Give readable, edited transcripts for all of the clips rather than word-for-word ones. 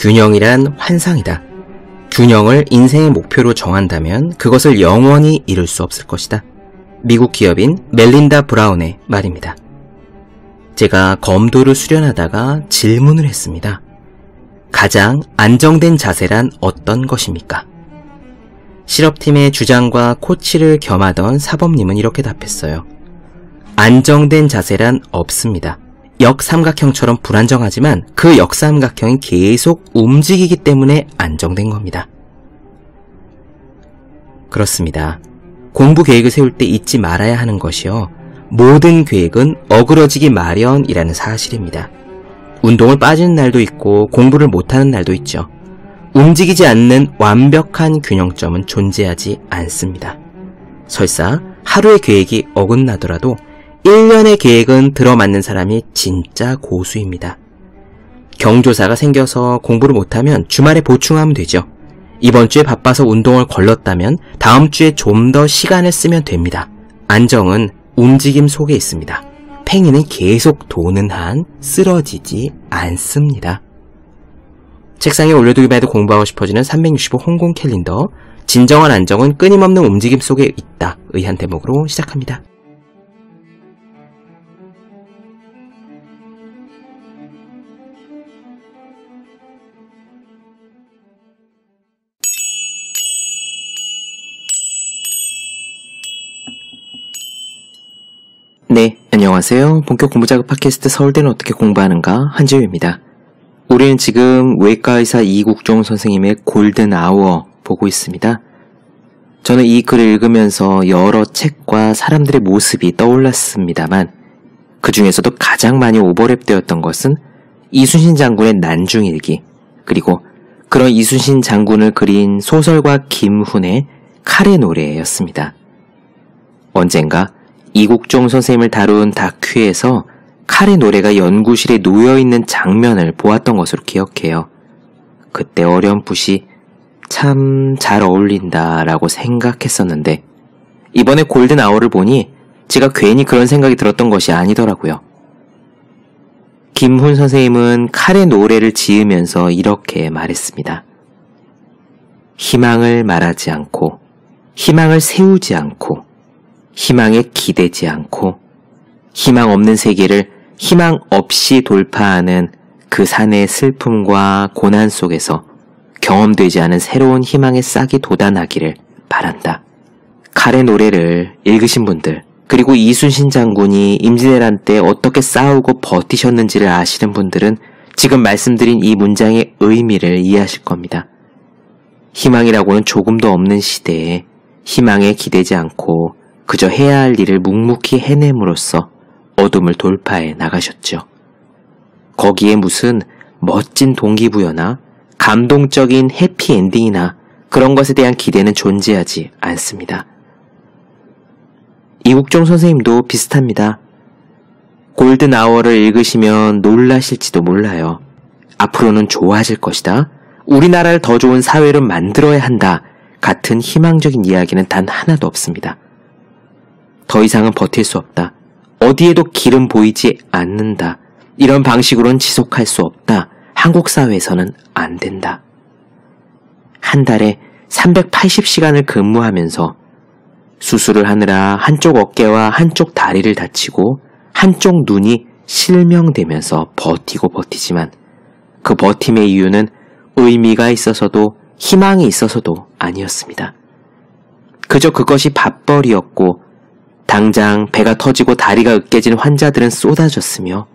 균형이란 환상이다. 균형을 인생의 목표로 정한다면 그것을 영원히 이룰 수 없을 것이다. 미국 기업인 멜린다 브라운의 말입니다. 제가 검도를 수련하다가 질문을 했습니다. 가장 안정된 자세란 어떤 것입니까? 실업팀의 주장과 코치를 겸하던 사범님은 이렇게 답했어요. 안정된 자세란 없습니다. 역삼각형처럼 불안정하지만 그 역삼각형이 계속 움직이기 때문에 안정된 겁니다. 그렇습니다. 공부 계획을 세울 때 잊지 말아야 하는 것이요. 모든 계획은 어그러지기 마련이라는 사실입니다. 운동을 빠지는 날도 있고 공부를 못하는 날도 있죠. 움직이지 않는 완벽한 균형점은 존재하지 않습니다. 설사 하루의 계획이 어긋나더라도 1년의 계획은 들어맞는 사람이 진짜 고수입니다. 경조사가 생겨서 공부를 못하면 주말에 보충하면 되죠. 이번 주에 바빠서 운동을 걸렀다면 다음 주에 좀 더 시간을 쓰면 됩니다. 안정은 움직임 속에 있습니다. 팽이는 계속 도는 한 쓰러지지 않습니다. 책상에 올려두기만 해도 공부하고 싶어지는 365 홍콩 캘린더. 진정한 안정은 끊임없는 움직임 속에 있다. 의 한 대목으로 시작합니다. 네, 안녕하세요. 본격 공부자극 팟캐스트 서울대는 어떻게 공부하는가 한지우입니다. 우리는 지금 외과의사 이국종 선생님의 골든 아워 보고 있습니다. 저는 이 글을 읽으면서 여러 책과 사람들의 모습이 떠올랐습니다만 그 중에서도 가장 많이 오버랩되었던 것은 이순신 장군의 난중일기, 그리고 그런 이순신 장군을 그린 소설가 김훈의 칼의 노래였습니다. 언젠가 이국종 선생님을 다룬 다큐에서 칼의 노래가 연구실에 놓여있는 장면을 보았던 것으로 기억해요. 그때 어렴풋이 참 잘 어울린다 라고 생각했었는데 이번에 골든 아워를 보니 제가 괜히 그런 생각이 들었던 것이 아니더라고요. 김훈 선생님은 칼의 노래를 지으면서 이렇게 말했습니다. 희망을 말하지 않고, 희망을 세우지 않고, 희망에 기대지 않고, 희망 없는 세계를 희망 없이 돌파하는 그 산의 슬픔과 고난 속에서 경험되지 않은 새로운 희망의 싹이 돋아나기를 바란다. 칼의 노래를 읽으신 분들, 그리고 이순신 장군이 임진왜란 때 어떻게 싸우고 버티셨는지를 아시는 분들은 지금 말씀드린 이 문장의 의미를 이해하실 겁니다. 희망이라고는 조금도 없는 시대에 희망에 기대지 않고 그저 해야 할 일을 묵묵히 해냄으로써 어둠을 돌파해 나가셨죠. 거기에 무슨 멋진 동기부여나 감동적인 해피엔딩이나 그런 것에 대한 기대는 존재하지 않습니다. 이국종 선생님도 비슷합니다. 골든 아워를 읽으시면 놀라실지도 몰라요. 앞으로는 좋아질 것이다. 우리나라를 더 좋은 사회로 만들어야 한다. 같은 희망적인 이야기는 단 하나도 없습니다. 더 이상은 버틸 수 없다. 어디에도 길은 보이지 않는다. 이런 방식으로는 지속할 수 없다. 한국 사회에서는 안 된다. 한 달에 380시간을 근무하면서 수술을 하느라 한쪽 어깨와 한쪽 다리를 다치고 한쪽 눈이 실명되면서 버티고 버티지만 그 버팀의 이유는 의미가 있어서도 희망이 있어서도 아니었습니다. 그저 그것이 밥벌이였고 당장 배가 터지고 다리가 으깨진 환자들은 쏟아졌으며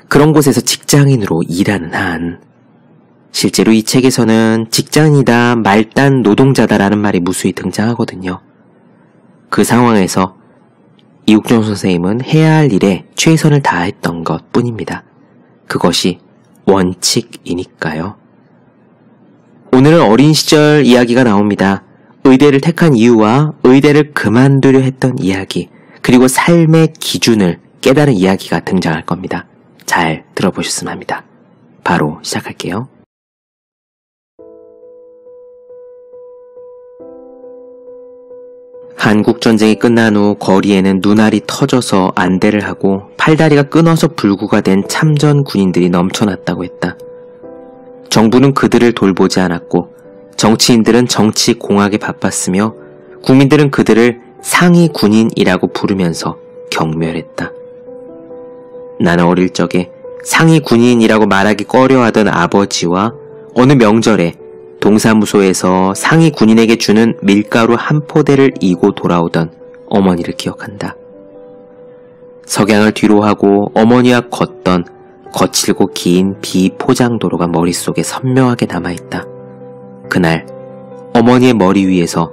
그런 곳에서 직장인으로 일하는 한 실제로 이 책에서는 직장인이다, 말단 노동자다라는 말이 무수히 등장하거든요. 그 상황에서 이국종 선생님은 해야 할 일에 최선을 다했던 것 뿐입니다. 그것이 원칙이니까요. 오늘은 어린 시절 이야기가 나옵니다. 의대를 택한 이유와 의대를 그만두려 했던 이야기, 그리고 삶의 기준을 깨달은 이야기가 등장할 겁니다. 잘 들어보셨으면 합니다. 바로 시작할게요. 한국전쟁이 끝난 후 거리에는 눈알이 터져서 안대를 하고 팔다리가 끊어서 불구가 된 참전 군인들이 넘쳐났다고 했다. 정부는 그들을 돌보지 않았고 정치인들은 정치 공학에 바빴으며 국민들은 그들을 상위 군인이라고 부르면서 경멸했다. 나는 어릴 적에 상위 군인이라고 말하기 꺼려하던 아버지와 어느 명절에 동사무소에서 상위 군인에게 주는 밀가루 한 포대를 이고 돌아오던 어머니를 기억한다. 석양을 뒤로 하고 어머니와 걷던 거칠고 긴 비포장도로가 머릿속에 선명하게 남아있다. 그날 어머니의 머리 위에서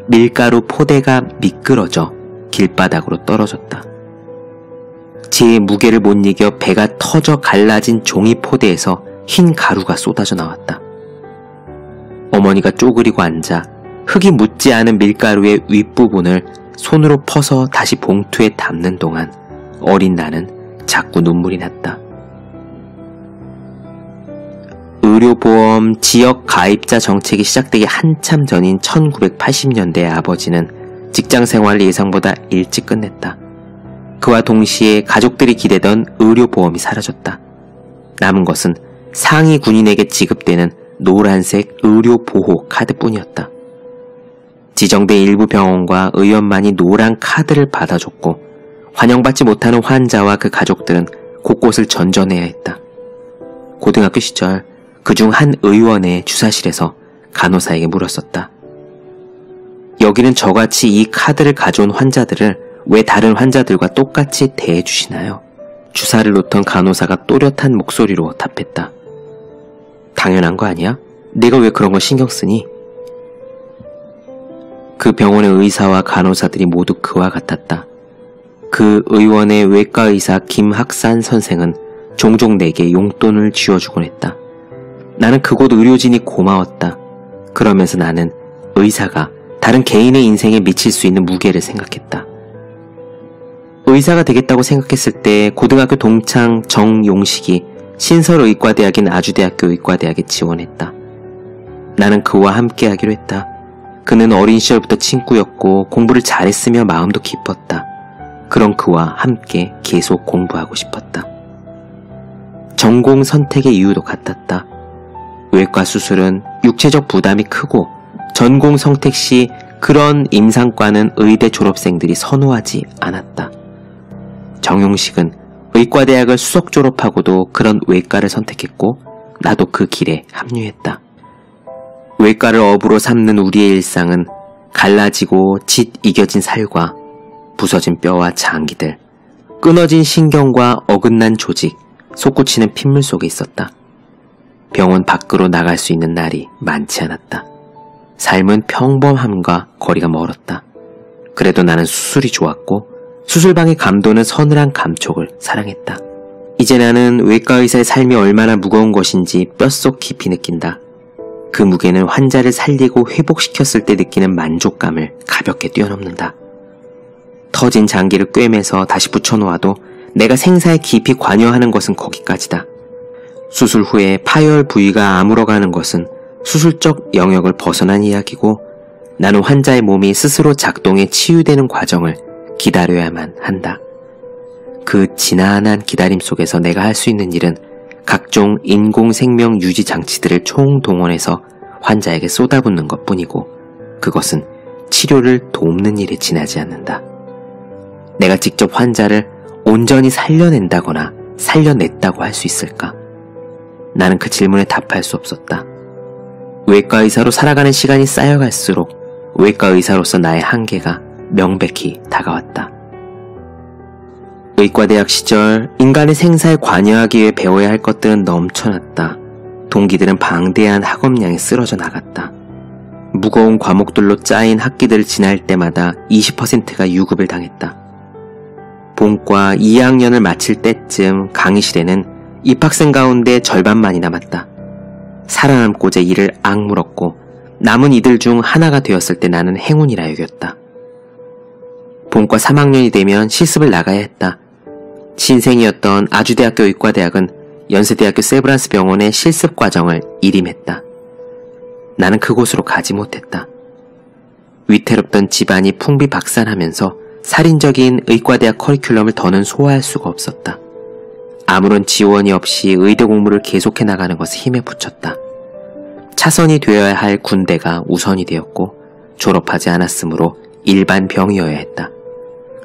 밀가루 포대가 미끄러져 길바닥으로 떨어졌다. 제 무게를 못 이겨 배가 터져 갈라진 종이 포대에서 흰 가루가 쏟아져 나왔다. 어머니가 쪼그리고 앉아 흙이 묻지 않은 밀가루의 윗부분을 손으로 퍼서 다시 봉투에 담는 동안 어린 나는 자꾸 눈물이 났다. 의료보험 지역 가입자 정책이 시작되기 한참 전인 1980년대 아버지는 직장 생활을 예상보다 일찍 끝냈다. 그와 동시에 가족들이 기대던 의료보험이 사라졌다. 남은 것은 상위 군인에게 지급되는 노란색 의료보호 카드뿐이었다. 지정된 일부 병원과 의원만이 노란 카드를 받아줬고 환영받지 못하는 환자와 그 가족들은 곳곳을 전전해야 했다. 고등학교 시절 그중 한 의원의 주사실에서 간호사에게 물었었다. 여기는 저같이 이 카드를 가져온 환자들을 왜 다른 환자들과 똑같이 대해주시나요? 주사를 놓던 간호사가 또렷한 목소리로 답했다. 당연한 거 아니야? 내가 왜 그런 걸 신경 쓰니? 그 병원의 의사와 간호사들이 모두 그와 같았다. 그 의원의 외과의사 김학산 선생은 종종 내게 용돈을 쥐어주곤 했다. 나는 그곳 의료진이 고마웠다. 그러면서 나는 의사가 다른 개인의 인생에 미칠 수 있는 무게를 생각했다. 의사가 되겠다고 생각했을 때 고등학교 동창 정용식이 신설의과대학인 아주대학교 의과대학에 지원했다. 나는 그와 함께 하기로 했다. 그는 어린 시절부터 친구였고 공부를 잘했으며 마음도 깊었다. 그런 그와 함께 계속 공부하고 싶었다. 전공 선택의 이유도 같았다. 외과 수술은 육체적 부담이 크고 전공 선택 시 그런 임상과는 의대 졸업생들이 선호하지 않았다. 정용식은 의과대학을 수석 졸업하고도 그런 외과를 선택했고 나도 그 길에 합류했다. 외과를 업으로 삼는 우리의 일상은 갈라지고 짓 이겨진 살과 부서진 뼈와 장기들, 끊어진 신경과 어긋난 조직, 솟구치는 핏물 속에 있었다. 병원 밖으로 나갈 수 있는 날이 많지 않았다. 삶은 평범함과 거리가 멀었다. 그래도 나는 수술이 좋았고 수술방의 감도는 서늘한 감촉을 사랑했다. 이제 나는 외과의사의 삶이 얼마나 무거운 것인지 뼛속 깊이 느낀다. 그 무게는 환자를 살리고 회복시켰을 때 느끼는 만족감을 가볍게 뛰어넘는다. 터진 장기를 꿰매서 다시 붙여놓아도 내가 생사에 깊이 관여하는 것은 거기까지다. 수술 후에 파열 부위가 아물어가는 것은 수술적 영역을 벗어난 이야기고 나는 환자의 몸이 스스로 작동해 치유되는 과정을 기다려야만 한다. 그 지난한 기다림 속에서 내가 할 수 있는 일은 각종 인공생명 유지 장치들을 총동원해서 환자에게 쏟아붓는 것뿐이고 그것은 치료를 돕는 일에 지나지 않는다. 내가 직접 환자를 온전히 살려낸다거나 살려냈다고 할 수 있을까? 나는 그 질문에 답할 수 없었다. 외과의사로 살아가는 시간이 쌓여갈수록 외과의사로서 나의 한계가 명백히 다가왔다. 의과대학 시절 인간의 생사에 관여하기 위해 배워야 할 것들은 넘쳐났다. 동기들은 방대한 학업량에 쓰러져 나갔다. 무거운 과목들로 짜인 학기들을 지날 때마다 20%가 유급을 당했다. 본과 2학년을 마칠 때쯤 강의실에는 입학생 가운데 절반만이 남았다. 살아남고자 이를 악물었고 남은 이들 중 하나가 되었을 때 나는 행운이라 여겼다. 본과 3학년이 되면 실습을 나가야 했다. 신생이었던 아주대학교 의과대학은 연세대학교 세브란스 병원의 실습 과정을 일임했다. 나는 그곳으로 가지 못했다. 위태롭던 집안이 풍비박산하면서 살인적인 의과대학 커리큘럼을 더는 소화할 수가 없었다. 아무런 지원이 없이 의대 공부를 계속해 나가는 것에 힘에 부쳤다. 차선이 되어야 할 군대가 우선이 되었고 졸업하지 않았으므로 일반 병이어야 했다.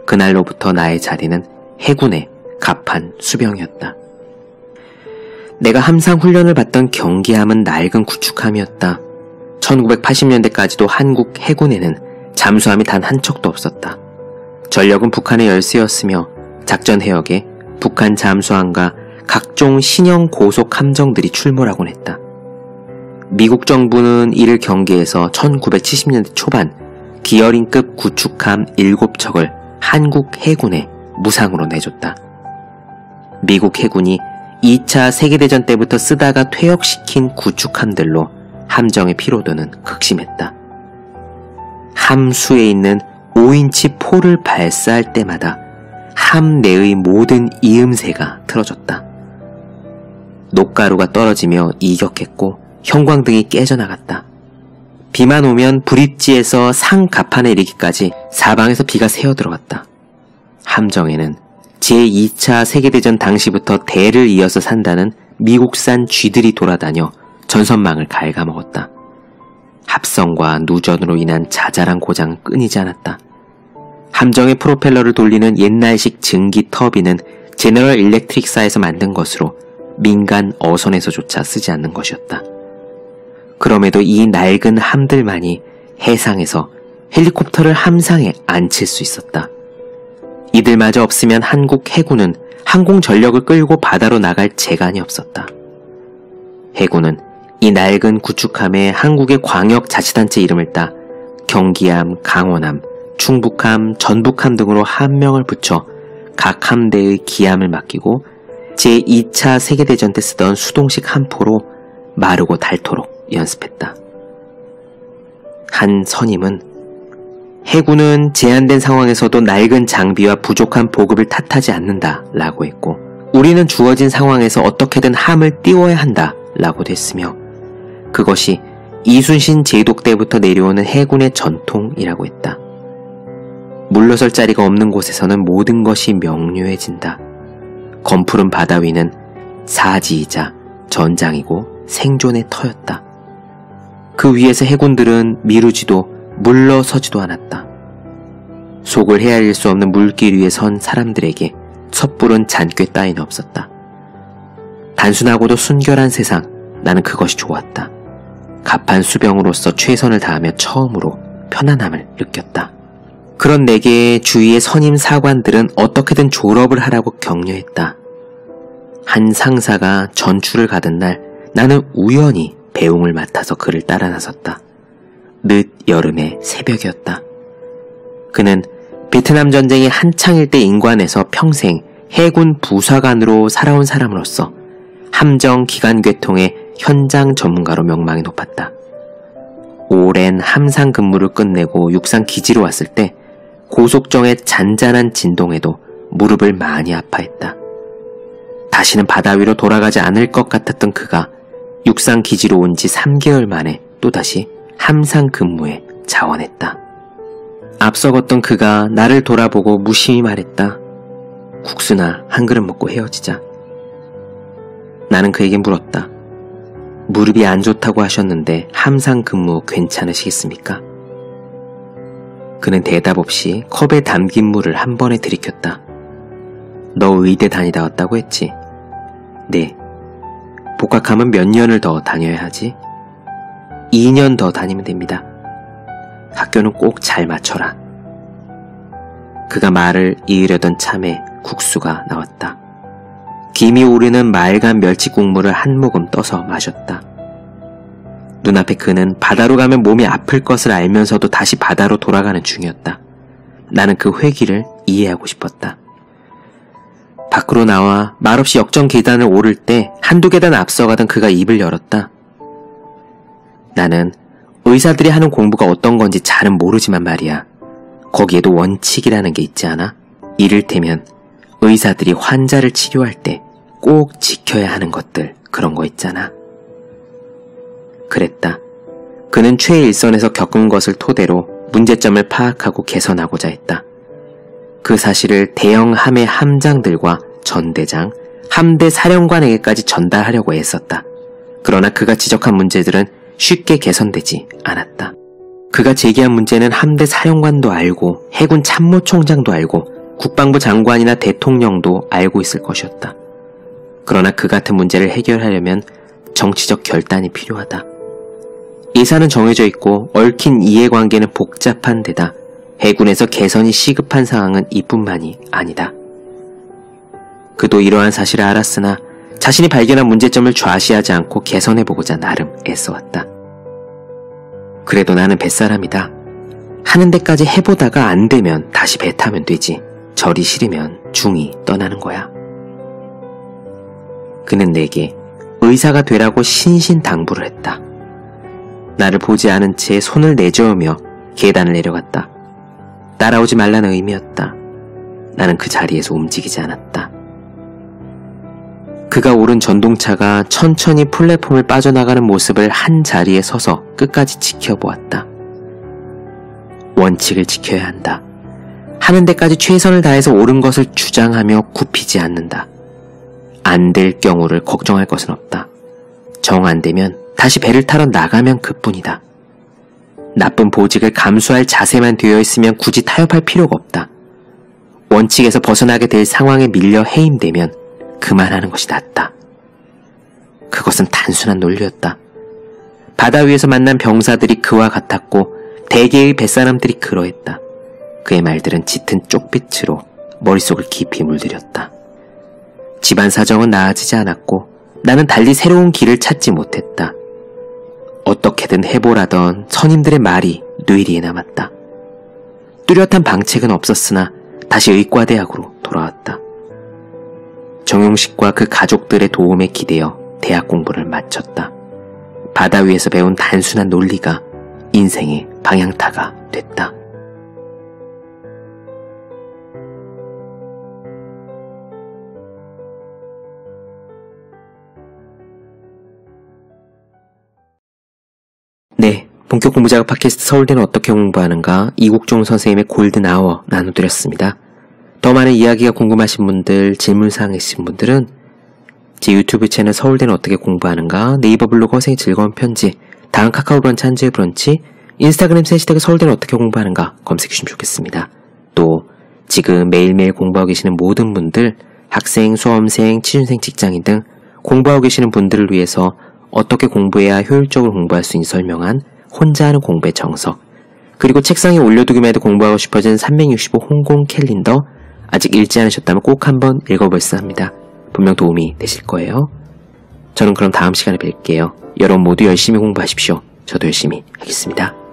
그날로부터 나의 자리는 해군의 갑판 수병이었다. 내가 함상 훈련을 받던 경기함은 낡은 구축함이었다. 1980년대까지도 한국 해군에는 잠수함이 단 한 척도 없었다. 전력은 북한의 열세였으며 작전 해역에 북한 잠수함과 각종 신형 고속 함정들이 출몰하곤 했다. 미국 정부는 이를 경계해서 1970년대 초반 기어링급 구축함 7척을 한국 해군에 무상으로 내줬다. 미국 해군이 2차 세계대전 때부터 쓰다가 퇴역시킨 구축함들로 함정의 피로도는 극심했다. 함수에 있는 5인치 포를 발사할 때마다 함 내의 모든 이음새가 틀어졌다. 녹가루가 떨어지며 이격했고 형광등이 깨져나갔다. 비만 오면 브릿지에서 상갑판에 이르기까지 사방에서 비가 새어들어갔다. 함정에는 제2차 세계대전 당시부터 대를 이어서 산다는 미국산 쥐들이 돌아다녀 전선망을 갉아먹었다. 합성과 누전으로 인한 자잘한 고장은 끊이지 않았다. 함정의 프로펠러를 돌리는 옛날식 증기 터빈은 제너럴 일렉트릭사에서 만든 것으로 민간 어선에서조차 쓰지 않는 것이었다. 그럼에도 이 낡은 함들만이 해상에서 헬리콥터를 함상에 앉힐 수 있었다. 이들마저 없으면 한국 해군은 항공 전력을 끌고 바다로 나갈 재간이 없었다. 해군은 이 낡은 구축함에 한국의 광역자치단체 이름을 따 경기함, 강원함, 충북함, 전북함 등으로 함명을 붙여 각 함대의 기함을 맡기고 제2차 세계대전 때 쓰던 수동식 함포로 마르고 닳도록 연습했다. 한 선임은 해군은 제한된 상황에서도 낡은 장비와 부족한 보급을 탓하지 않는다 라고 했고, 우리는 주어진 상황에서 어떻게든 함을 띄워야 한다 라고도 했으며, 그것이 이순신 제독 때부터 내려오는 해군의 전통이라고 했다. 물러설 자리가 없는 곳에서는 모든 것이 명료해진다. 검푸른 바다 위는 사지이자 전장이고 생존의 터였다. 그 위에서 해군들은 미루지도 물러서지도 않았다. 속을 헤아릴 수 없는 물길 위에 선 사람들에게 섣부른 잔꾀 따위는 없었다. 단순하고도 순결한 세상, 나는 그것이 좋았다. 갑판 수병으로서 최선을 다하며 처음으로 편안함을 느꼈다. 그런 내게 주위의 선임 사관들은 어떻게든 졸업을 하라고 격려했다. 한 상사가 전출을 가던 날 나는 우연히 배웅을 맡아서 그를 따라 나섰다. 늦 여름의 새벽이었다. 그는 베트남 전쟁이 한창일 때 인관에서 평생 해군 부사관으로 살아온 사람으로서 함정 기간괴통의 현장 전문가로 명망이 높았다. 오랜 함상 근무를 끝내고 육상 기지로 왔을 때 고속정의 잔잔한 진동에도 무릎을 많이 아파했다. 다시는 바다 위로 돌아가지 않을 것 같았던 그가 육상 기지로 온 지 3개월 만에 또다시 함상 근무에 자원했다. 앞서 걷던 그가 나를 돌아보고 무심히 말했다. 국수나 한 그릇 먹고 헤어지자. 나는 그에게 물었다. 무릎이 안 좋다고 하셨는데 함상 근무 괜찮으시겠습니까? 그는 대답 없이 컵에 담긴 물을 한 번에 들이켰다. 너 의대 다니다 왔다고 했지? 네. 복학하면 몇 년을 더 다녀야 하지? 2년 더 다니면 됩니다. 학교는 꼭 잘 맞춰라. 그가 말을 이으려던 참에 국수가 나왔다. 김이 오르는 맑은 멸치 국물을 한 모금 떠서 마셨다. 눈앞에 그는 바다로 가면 몸이 아플 것을 알면서도 다시 바다로 돌아가는 중이었다. 나는 그 회기를 이해하고 싶었다. 밖으로 나와 말없이 역전 계단을 오를 때 한두 계단 앞서가던 그가 입을 열었다. 나는 의사들이 하는 공부가 어떤 건지 잘은 모르지만 말이야. 거기에도 원칙이라는 게 있지 않아? 이를테면 의사들이 환자를 치료할 때 꼭 지켜야 하는 것들, 그런 거 있잖아. 그랬다. 그는 최일선에서 겪은 것을 토대로 문제점을 파악하고 개선하고자 했다. 그 사실을 대형 함의 함장들과 전대장, 함대 사령관에게까지 전달하려고 애썼다. 그러나 그가 지적한 문제들은 쉽게 개선되지 않았다. 그가 제기한 문제는 함대 사령관도 알고 해군 참모총장도 알고 국방부 장관이나 대통령도 알고 있을 것이었다. 그러나 그 같은 문제를 해결하려면 정치적 결단이 필요하다. 예산은 정해져 있고 얽힌 이해관계는 복잡한 데다 해군에서 개선이 시급한 상황은 이뿐만이 아니다. 그도 이러한 사실을 알았으나 자신이 발견한 문제점을 좌시하지 않고 개선해보고자 나름 애써왔다. 그래도 나는 뱃사람이다. 하는 데까지 해보다가 안 되면 다시 배 타면 되지. 절이 싫으면 중이 떠나는 거야. 그는 내게 의사가 되라고 신신당부를 했다. 나를 보지 않은 채 손을 내저으며 계단을 내려갔다. 따라오지 말라는 의미였다. 나는 그 자리에서 움직이지 않았다. 그가 오른 전동차가 천천히 플랫폼을 빠져나가는 모습을 한 자리에 서서 끝까지 지켜보았다. 원칙을 지켜야 한다. 하는 데까지 최선을 다해서 옳은 것을 주장하며 굽히지 않는다. 안 될 경우를 걱정할 것은 없다. 정 안 되면 다시 배를 타러 나가면 그뿐이다. 나쁜 보직을 감수할 자세만 되어 있으면 굳이 타협할 필요가 없다. 원칙에서 벗어나게 될 상황에 밀려 해임되면 그만하는 것이 낫다. 그것은 단순한 논리였다. 바다 위에서 만난 병사들이 그와 같았고 대개의 뱃사람들이 그러했다. 그의 말들은 짙은 쪽빛으로 머릿속을 깊이 물들였다. 집안 사정은 나아지지 않았고 나는 달리 새로운 길을 찾지 못했다. 어떻게든 해보라던 선임들의 말이 뇌리에 남았다. 뚜렷한 방책은 없었으나 다시 의과대학으로 돌아왔다. 정용식과 그 가족들의 도움에 기대어 대학 공부를 마쳤다. 바다 위에서 배운 단순한 논리가 인생의 방향타가 됐다. 네, 본격 공부작업 팟캐스트 서울대는 어떻게 공부하는가 이국종 선생님의 골든아워 나눠드렸습니다. 더 많은 이야기가 궁금하신 분들, 질문사항 있으신 분들은 제 유튜브 채널 서울대는 어떻게 공부하는가, 네이버 블로그 허생의 즐거운 편지, 다음 카카오 브런치 한주의 브런치, 인스타그램 해시태그 서울대는 어떻게 공부하는가 검색해주시면 좋겠습니다. 또 지금 매일매일 공부하고 계시는 모든 분들, 학생, 수험생, 취준생, 직장인 등 공부하고 계시는 분들을 위해서 어떻게 공부해야 효율적으로 공부할 수 있는 설명한 혼자 하는 공부의 정석, 그리고 책상에 올려두기만 해도 공부하고 싶어지는 365 홍콩 캘린더 아직 읽지 않으셨다면 꼭 한번 읽어보셨으면 합니다. 분명 도움이 되실 거예요. 저는 그럼 다음 시간에 뵐게요. 여러분 모두 열심히 공부하십시오. 저도 열심히 하겠습니다.